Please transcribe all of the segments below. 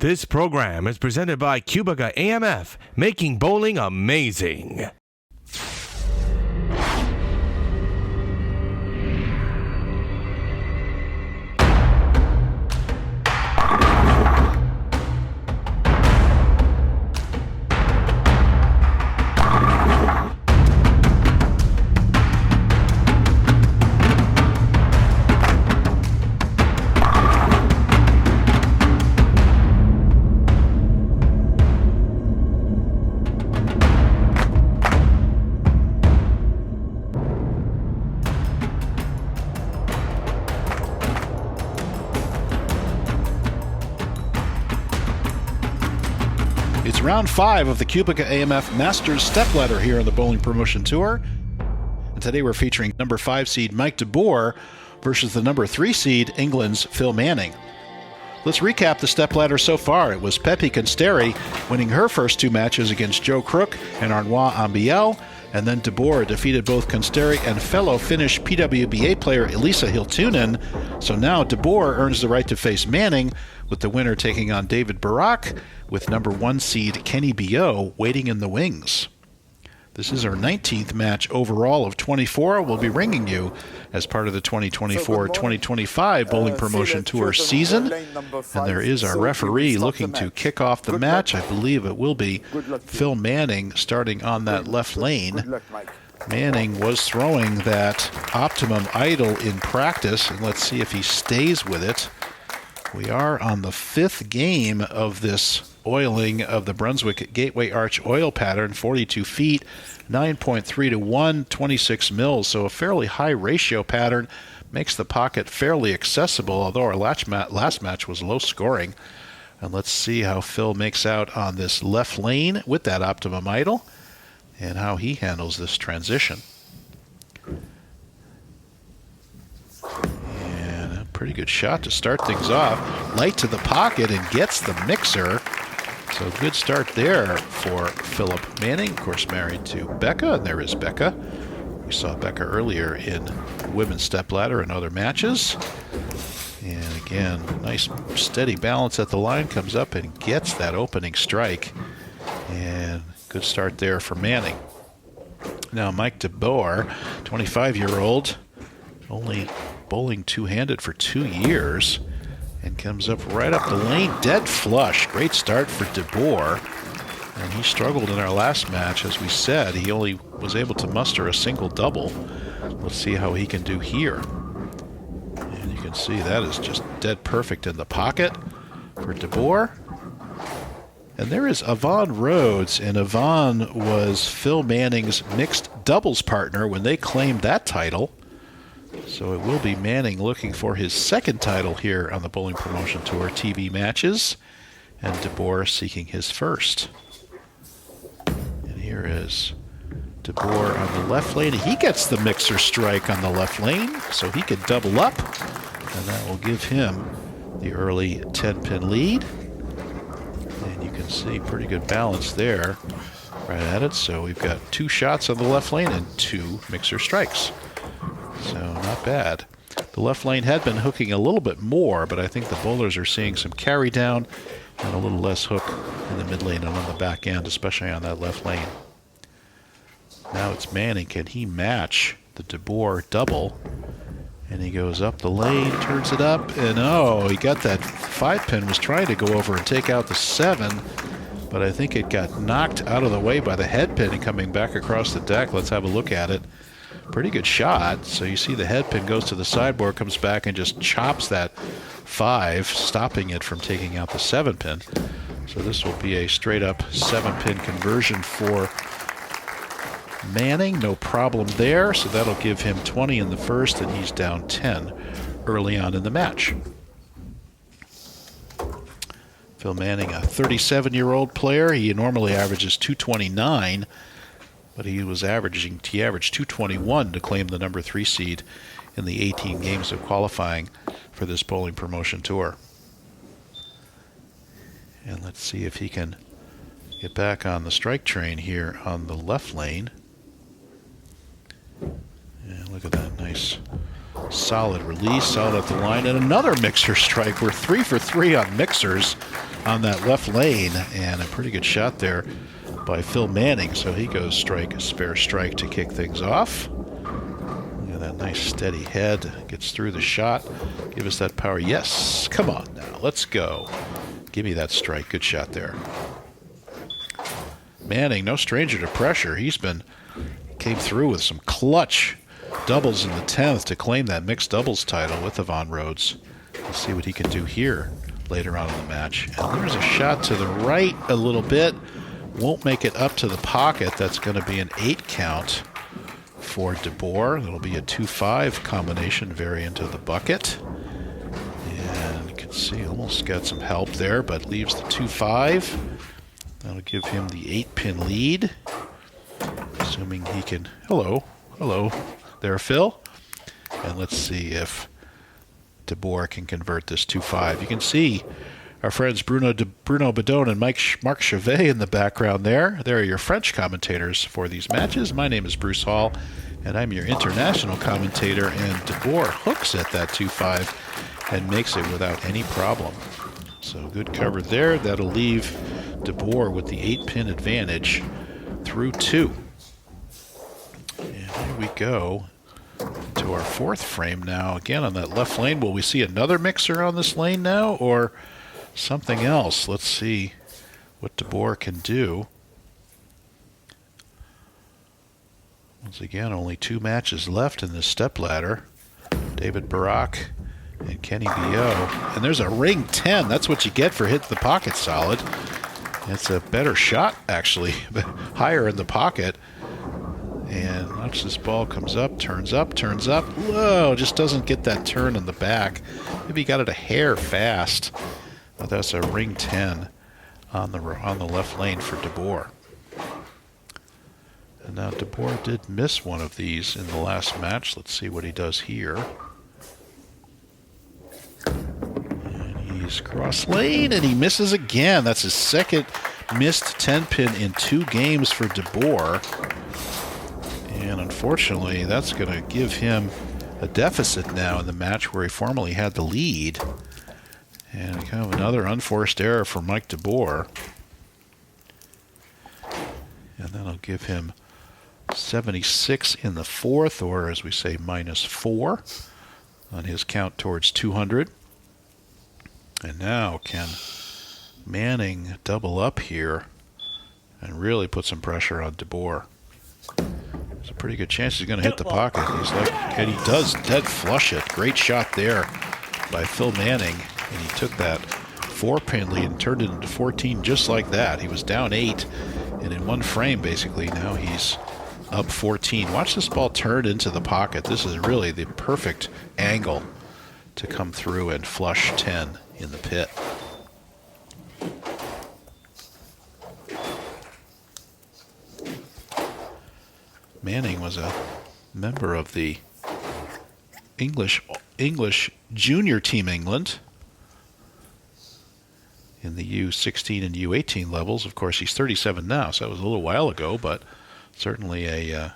This program is presented by Cubica AMF, making bowling amazing. It's round 5 of the Cubica AMF Masters Stepladder here on the Bowling Promotion Tour. And today we're featuring number 5 seed Mike de Boer versus the number 3 seed England's Phil Manning. Let's recap the stepladder so far. It was Pepi Consteri winning her first 2 matches against Joe Crook and Arnois Ambiel, and then de Boer defeated both Consteri and fellow Finnish PWBA player Elisa Hiltunen. So now de Boer earns the right to face Manning, with the winner taking on David Barak, with number 1 seed Kenny Bio waiting in the wings. This is our 19th match overall of 24. We'll be ringing you as part of the 2024-2025 Bowling Promotion Tour season. And there is our referee looking to kick off the match. I believe it will be Phil Manning starting on that left lane. Manning was throwing that Optimum Idol in practice, and let's see if he stays with it. We are on the 5th game of this oiling of the Brunswick Gateway Arch oil pattern, 42 feet, 9.3 to 1, 26 mils, so a fairly high ratio pattern. Makes the pocket fairly accessible, although our last match was low scoring. And let's see how Phil makes out on this left lane with that Optimum Idol and how he handles this transition. And a pretty good shot to start things off. Light to the pocket and gets the mixer. So good start there for Philip Manning, of course married to Becca, and there is Becca. We saw Becca earlier in women's stepladder and other matches. And again, nice steady balance at the line, comes up and gets that opening strike. And good start there for Manning. Now Mike de Boer, 25-year-old, only bowling two-handed for 2 years. And comes up right up the lane, dead flush. Great start for de Boer. And he struggled in our last match. As we said, he only was able to muster a single double. Let's see how he can do here. And you can see that is just dead perfect in the pocket for de Boer. And there is Yvonne Rhodes, and Yvonne was Phil Manning's mixed doubles partner when they claimed that title. So it will be Manning looking for his second title here on the Bowling Promotion Tour TV matches, and de Boer seeking his first. And here is de Boer on the left lane. He gets the mixer strike on the left lane, so he could double up, and that will give him the early 10-pin lead. And you can see pretty good balance there right at it. So we've got 2 shots on the left lane and 2 mixer strikes. So not bad. The left lane had been hooking a little bit more, but I think the bowlers are seeing some carry down and a little less hook in the mid lane and on the back end, especially on that left lane. Now it's Manning. Can he match the de Boer double? And he goes up the lane, turns it up, and oh, he got that 5-pin, was trying to go over and take out the 7, but I think it got knocked out of the way by the head pin and coming back across the deck. Let's have a look at it. Pretty good shot. So you see the head pin goes to the sideboard, comes back and just chops that 5, stopping it from taking out the 7-pin. So this will be a straight up 7-pin conversion for Manning. No problem there. So that'll give him 20 in the first, and he's down 10 early on in the match. Phil Manning, a 37-year-old player. He normally averages 229. But he averaged 221 to claim the number 3 seed in the 18 games of qualifying for this Bowling Promotion Tour. And let's see if he can get back on the strike train here on the left lane. And look at that nice solid release, solid at the line, and another mixer strike. We're 3 for 3 on mixers. on that left lane, and a pretty good shot there by Phil Manning. So he goes spare strike to kick things off. Look at that nice steady head. Gets through the shot. Give us that power. Yes. Come on now. Let's go. Give me that strike. Good shot there. Manning, no stranger to pressure. Came through with some clutch doubles in the 10th to claim that mixed doubles title with Yvonne Rhodes. Let's see what he can do here later on in the match. And there's a shot to the right a little bit. Won't make it up to the pocket. That's going to be an 8 count for De Boer. It'll be a 2-5 combination variant of the bucket. And you can see almost got some help there, but leaves the 2-5. That'll give him the 8-pin lead. Assuming he can... Hello there, Phil. And let's see if De Boer can convert this 2-5. You can see our friends Bruno Bidone and Marc Chavet in the background there. There are your French commentators for these matches. My name is Bruce Hall, and I'm your international commentator. And De Boer hooks at that 2-5 and makes it without any problem. So good cover there. That'll leave De Boer with the 8-pin advantage through 2. And here we go to our 4th frame now. Again on that left lane. Will we see another mixer on this lane now or something else? Let's see what De Boer can do. Once again, only 2 matches left in this stepladder. David Barak and Kenny B.O. And there's a ring 10. That's what you get for hitting the pocket solid. It's a better shot, actually, higher in the pocket. And watch this ball comes up, turns up. Whoa, just doesn't get that turn in the back. Maybe he got it a hair fast. But that's a ring 10 on the left lane for De Boer. And now De Boer did miss one of these in the last match. Let's see what he does here. And he's cross lane, and he misses again. That's his second missed 10-pin in 2 games for De Boer. And unfortunately, that's going to give him a deficit now in the match where he formerly had the lead. And kind of another unforced error for Mike De Boer. And that'll give him 76 in the 4th, or as we say, -4 on his count towards 200. And now can Manning double up here and really put some pressure on De Boer. There's a pretty good chance he's going to hit the pocket. And he does dead flush it. Great shot there by Phil Manning. And he took that 4-pin lead and turned it into 14 just like that. He was down 8, and in 1 frame, basically, now he's up 14. Watch this ball turn into the pocket. This is really the perfect angle to come through and flush 10 in the pit. Manning was a member of the English junior team England in the U16 and U18 levels. Of course, he's 37 now, so that was a little while ago, but certainly a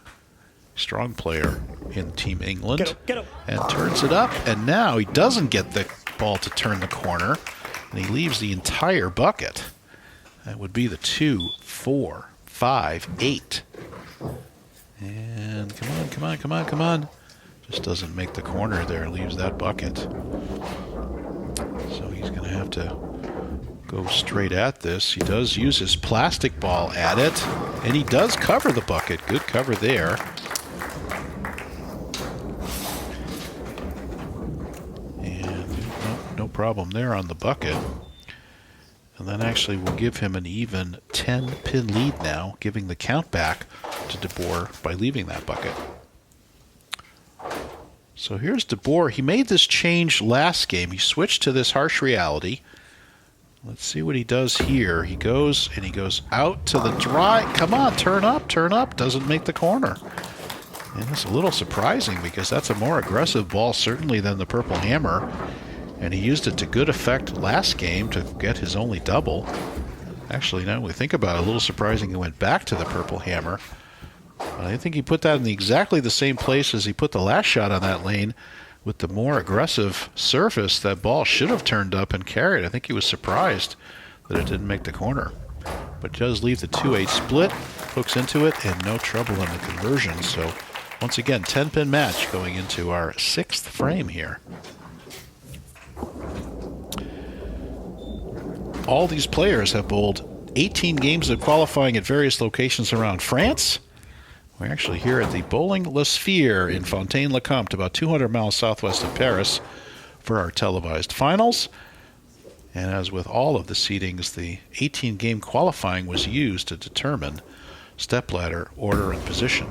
strong player in Team England. And turns it up, and now he doesn't get the ball to turn the corner, and he leaves the entire bucket. That would be the 2, 4, 5, 8. And come on. Just doesn't make the corner there, leaves that bucket. So he's going to have to go straight at this. He does use his plastic ball at it, and he does cover the bucket. Good cover there. And no problem there on the bucket. And that actually will give him an even 10-pin lead now, giving the count back to De Boer by leaving that bucket. So here's De Boer. He made this change last game. He switched to this harsh reality. Let's see what he does here. He goes out to the dry. Come on, turn up. Doesn't make the corner. And it's a little surprising because that's a more aggressive ball certainly than the Purple Hammer. And he used it to good effect last game to get his only double. Actually, now we think about it, a little surprising he went back to the Purple Hammer. But I think he put that in exactly the same place as he put the last shot on that lane. With the more aggressive surface, that ball should have turned up and carried. I think he was surprised that it didn't make the corner. But does leave the 2-8 split, hooks into it, and no trouble in the conversion. So once again, 10-pin match going into our 6th frame here. All these players have bowled 18 games of qualifying at various locations around France. We're actually here at the Bowling La Sphère in Fontaine, Comte, about 200 miles southwest of Paris, for our televised finals. And as with all of the seedings, the 18-game qualifying was used to determine stepladder order and position.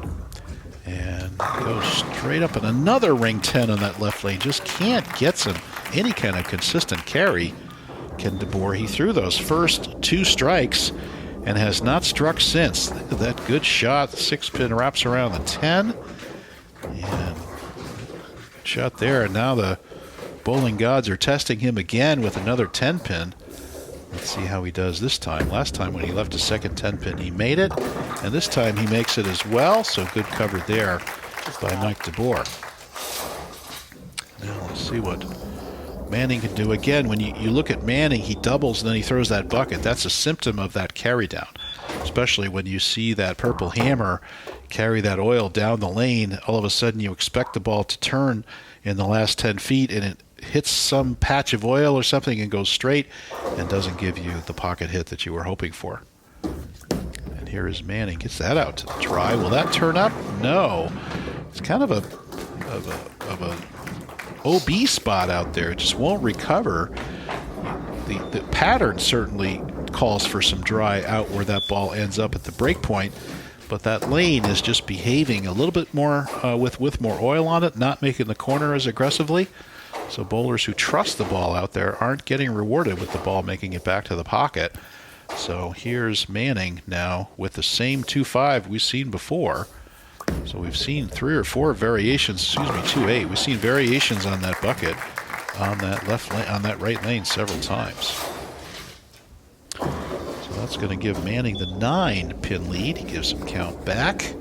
And goes straight up, and another ring 10 on that left lane. Just can't get any kind of consistent carry. Ken de Boer, he threw those first 2 strikes and has not struck since. Look at that good shot. The 6-pin wraps around the 10. And good shot there. And now the bowling gods are testing him again with another 10-pin. Let's see how he does this time. Last time when he left a second 10-pin, he made it. And this time he makes it as well. So good cover there by Mike de Boer. Now let's see what Manning can do. Again, when you look at Manning, he doubles and then he throws that bucket. That's a symptom of that carry down, especially when you see that purple hammer carry that oil down the lane. All of a sudden you expect the ball to turn in the last 10 feet and it hits some patch of oil or something and goes straight and doesn't give you the pocket hit that you were hoping for. And here is Manning. Gets that out to the dry. Will that turn up? No. It's kind of a OB spot out there. It just won't recover. The pattern certainly calls for some dry out where that ball ends up at the break point, but that lane is just behaving a little bit more with more oil on it, not making the corner as aggressively. So bowlers who trust the ball out there aren't getting rewarded with the ball making it back to the pocket. So here's Manning now with the same 2-5 we've seen before. So we've seen 3 or 4 variations, 2-8. We've seen variations on that bucket, on that left lane, on that right lane several times. So that's going to give Manning the 9-pin lead. He gives him count back.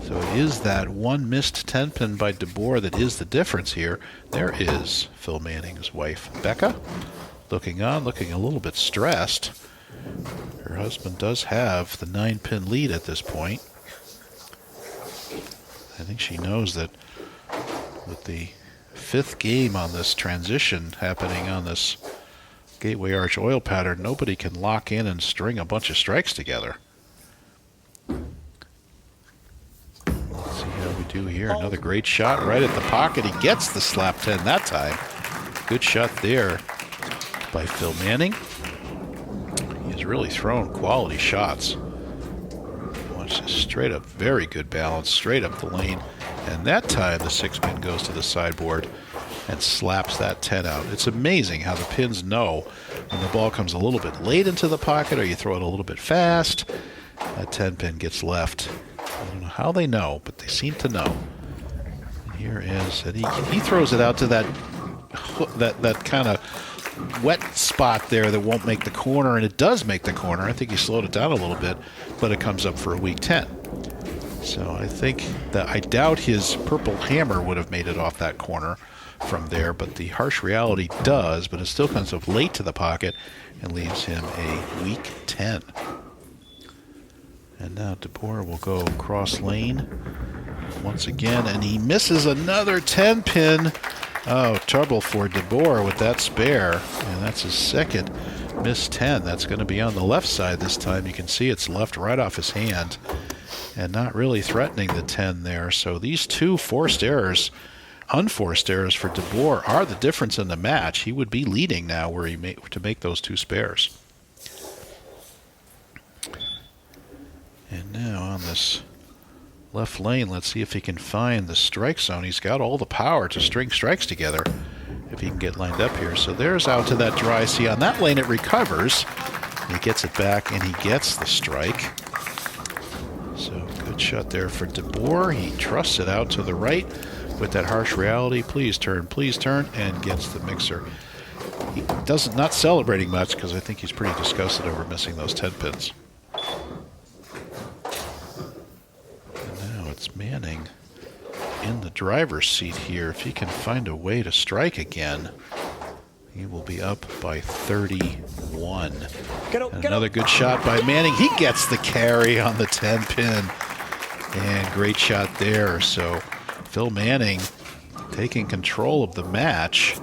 So it is that one missed 10-pin by de Boer that is the difference here. There is Phil Manning's wife, Becca, looking on, looking a little bit stressed. Her husband does have the 9-pin lead at this point. I think she knows that with the 5th game on this transition happening on this Gateway Arch oil pattern, nobody can lock in and string a bunch of strikes together. Let's see how we do here. Another great shot right at the pocket. He gets the slap 10 that time. Good shot there by Phil Manning. He has really thrown quality shots. Straight up, very good balance, straight up the lane. And that time the 6-pin goes to the sideboard and slaps that 10 out. It's amazing how the pins know when the ball comes a little bit late into the pocket or you throw it a little bit fast. That 10-pin gets left. I don't know how they know, but they seem to know. And here is, and he throws it out to that kind of wet spot there that won't make the corner, and it does make the corner. I think he slowed it down a little bit, but it comes up for a weak 10. So I doubt his purple hammer would have made it off that corner from there, but the harsh reality does, but it still comes up late to the pocket and leaves him a weak 10. And now de Boer will go cross lane once again, and he misses another 10-pin. Oh, trouble for de Boer with that spare, and that's his second missed 10. That's going to be on the left side this time. You can see it's left right off his hand and not really threatening the 10 there. So these 2 forced errors, unforced errors for de Boer are the difference in the match. He would be leading now were he to make those 2 spares. And now on this left lane, let's see if he can find the strike zone. He's got all the power to string strikes together if he can get lined up here. So there's out to that dry. See, on that lane it recovers. He gets it back and he gets the strike. So good shot there for de Boer. He trusts it out to the right with that harsh reality. Please turn, and gets the mixer. He doesn't, not celebrating much because I think he's pretty disgusted over missing those 10 pins. It's Manning in the driver's seat here. If he can find a way to strike again, He will be up by 31. Another good shot by Manning. He gets the carry on the 10-pin. And great shot there. So Phil Manning taking control of the match.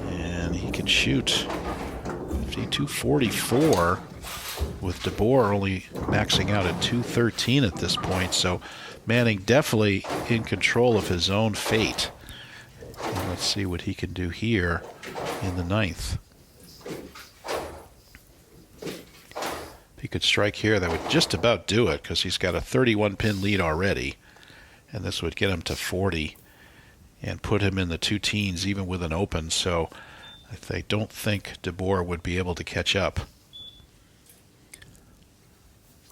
And he can shoot 52-44 with De Boer only maxing out at 213 at this point. So Manning definitely in control of his own fate. And let's see what he can do here in the 9th. If he could strike here, that would just about do it, because he's got a 31-pin lead already. And this would get him to 40 and put him in the 2 teens even with an open. So I don't think De Boer would be able to catch up.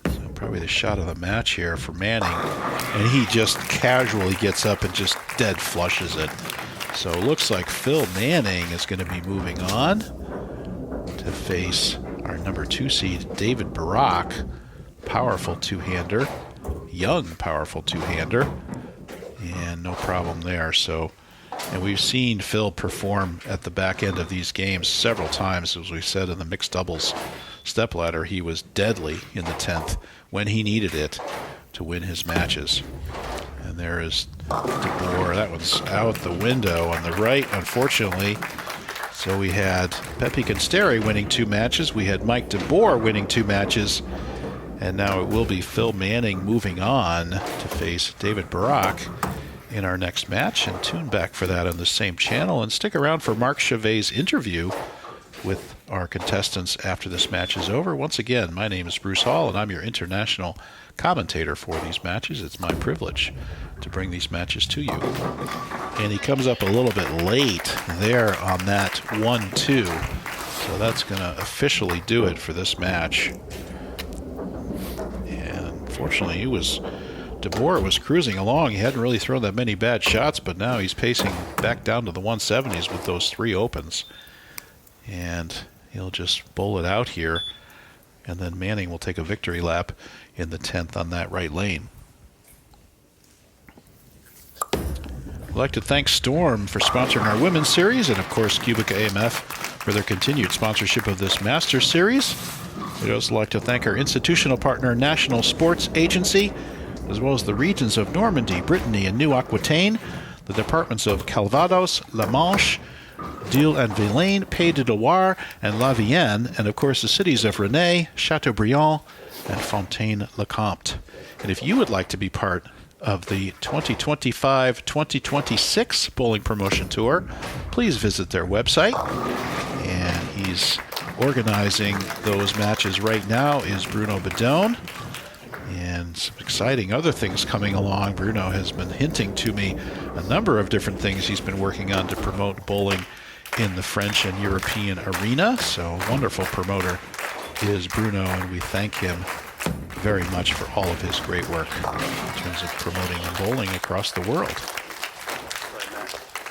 So probably the shot of the match here for Manning. And he just casually gets up and just dead flushes it. So it looks like Phil Manning is going to be moving on to face our number 2 seed, David Barak. Powerful two-hander. Young, powerful two-hander. And no problem there. So, and we've seen Phil perform at the back end of these games several times. As we said in the mixed doubles stepladder, he was deadly in the 10th when he needed it to win his matches. And there is De Boer. That one's out the window on the right, unfortunately. So we had Pepe Consteri winning 2 matches. We had Mike De Boer winning 2 matches. And now it will be Phil Manning moving on to face David Barak in our next match. And tune back for that on the same channel. And stick around for Marc Chavet's interview with our contestants after this match is over. Once again, my name is Bruce Hall, and I'm your international commentator for these matches. It's my privilege to bring these matches to you. And he comes up a little bit late there on that 1-2. So that's going to officially do it for this match. And unfortunately, De Boer was cruising along. He hadn't really thrown that many bad shots, but now he's pacing back down to the 170s with those 3 opens. And he'll just bowl it out here. And then Manning will take a victory lap in the 10th on that right lane. I'd like to thank Storm for sponsoring our Women's Series, and of course Cubica AMF for their continued sponsorship of this Masters Series. We'd also like to thank our institutional partner, National Sports Agency, as well as the regions of Normandy, Brittany, and New-Aquitaine, the departments of Calvados, La Manche, Dille-en-Vilaine, Pays de Loire, and La Vienne, and of course the cities of Rennes, Chateaubriand, and Fontaine-le-Comte. And if you would like to be part of the 2025-2026 bowling promotion tour, please visit their website. And he's organizing those matches right now is Bruno Bidone. And some exciting other things coming along. Bruno has been hinting to me a number of different things he's been working on to promote bowling in the French and European arena. So wonderful promoter is Bruno, and we thank him very much for all of his great work in terms of promoting bowling across the world.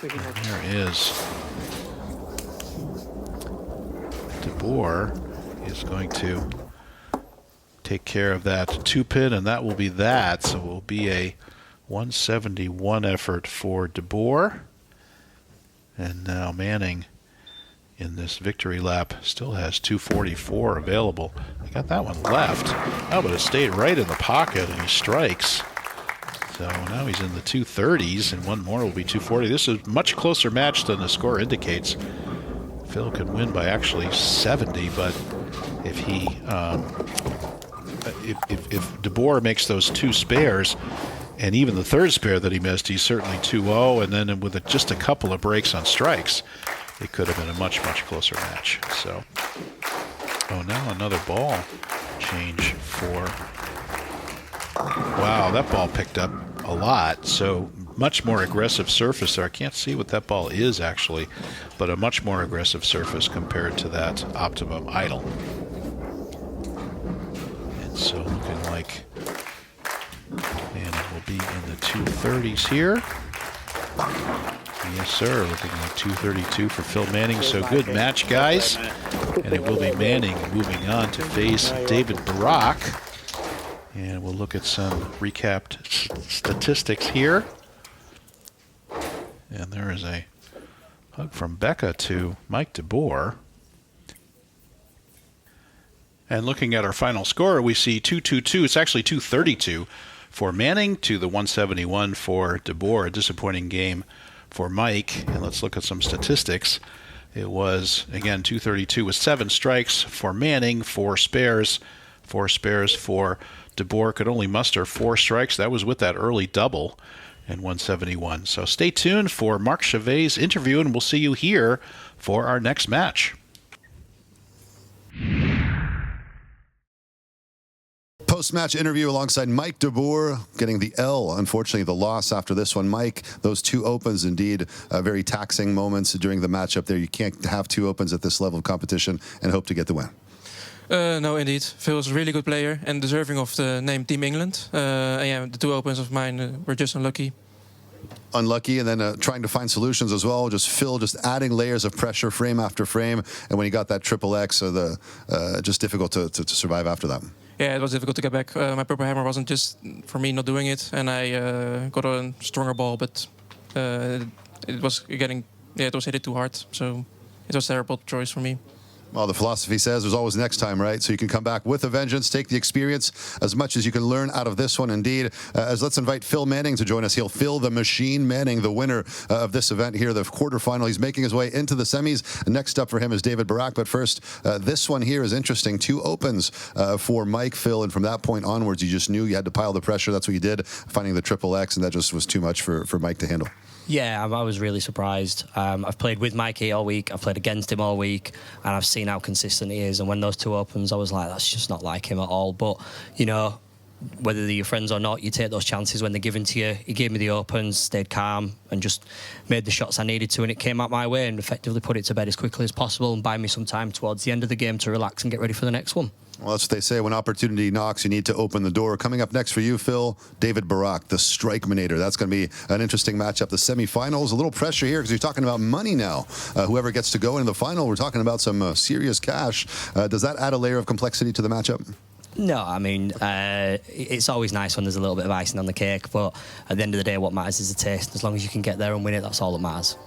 And there is De Boer is going to take care of that 2-pin, and that will be that. So it will be a 171 effort for De Boer. And now Manning in this victory lap still has 244 available. I got that one left. Oh, but it stayed right in the pocket, and he strikes. So now he's in the 230s, and one more will be 240. This is a much closer match than the score indicates. Phil can win by actually 70, but if he if De Boer makes those 2 spares, and even the 3rd spare that he missed, he's certainly 2-0, and then with just a couple of breaks on strikes, it could have been a much, much closer match. So, oh, now another ball change for, wow, that ball picked up a lot. So much more aggressive surface there. I can't see what that ball is actually, but a much more aggressive surface compared to that Optimum Idle. And so looking like Manning will be in the 230s here. Yes, sir. Looking like 232 for Phil Manning. So good match, guys. And it will be Manning moving on to face David Barak. And we'll look at some recapped statistics here. And there is a Hug from Becca to Mike de Boer. And looking at our final score, we see 2-2-2. It's actually 2-32 for Manning to the 171 for de Boer. A disappointing game for Mike. And let's look at some statistics. It was, again, 232 with 7 strikes for Manning, 4 spares. 4 spares for de Boer. Could only muster 4 strikes. That was with that early double and 171. So stay tuned for Marc Chavet's interview, and we'll see you here for our next match. Post-match interview alongside Mike de Boer, getting the L, unfortunately the loss after this one. Mike, those 2 opens, indeed, very taxing moments during the matchup there. You can't have 2 opens at this level of competition and hope to get the win. No, indeed. Phil is a really good player and deserving of the name Team England. And yeah, the 2 opens of mine were just unlucky. Unlucky, and then trying to find solutions as well. Just Phil, just adding layers of pressure frame after frame. And when he got that triple X, just difficult to survive after that. Yeah, it was difficult to get back. My purple hammer wasn't just for me not doing it, and I got a stronger ball, but it was it was hit it too hard. So it was a terrible choice for me. Well, the philosophy says there's always next time, right? So you can come back with a vengeance, take the experience as much as you can learn out of this one, indeed. As let's invite Phil Manning to join us. He'll Phil the Machine Manning, the winner of this event here, the quarterfinal. He's making his way into the semis. Next up for him is David Barak. But first, this one here is interesting. 2 opens for Mike, Phil, and from that point onwards, you just knew you had to pile the pressure. That's what you did, finding the triple X, and that just was too much for Mike to handle. Yeah, I was really surprised. I've played with Mikey all week. I've played against him all week, and I've seen how consistent he is. And when those 2 opens, I was like, that's just not like him at all. But, you know, whether they're your friends or not, you take those chances when they're given to you. He gave me the opens, stayed calm, and just made the shots I needed to, and it came out my way and effectively put it to bed as quickly as possible and buy me some time towards the end of the game to relax and get ready for the next one. Well, that's what they say. When opportunity knocks, you need to open the door. Coming up next for you, Phil, David Barak, the Strike-Manator. That's going to be an interesting matchup. The semifinals, a little pressure here because you're talking about money now. Whoever gets to go into the final, we're talking about some serious cash. Does that add a layer of complexity to the matchup? No, I mean, it's always nice when there's a little bit of icing on the cake, but at the end of the day, what matters is the taste. As long as you can get there and win it, that's all that matters.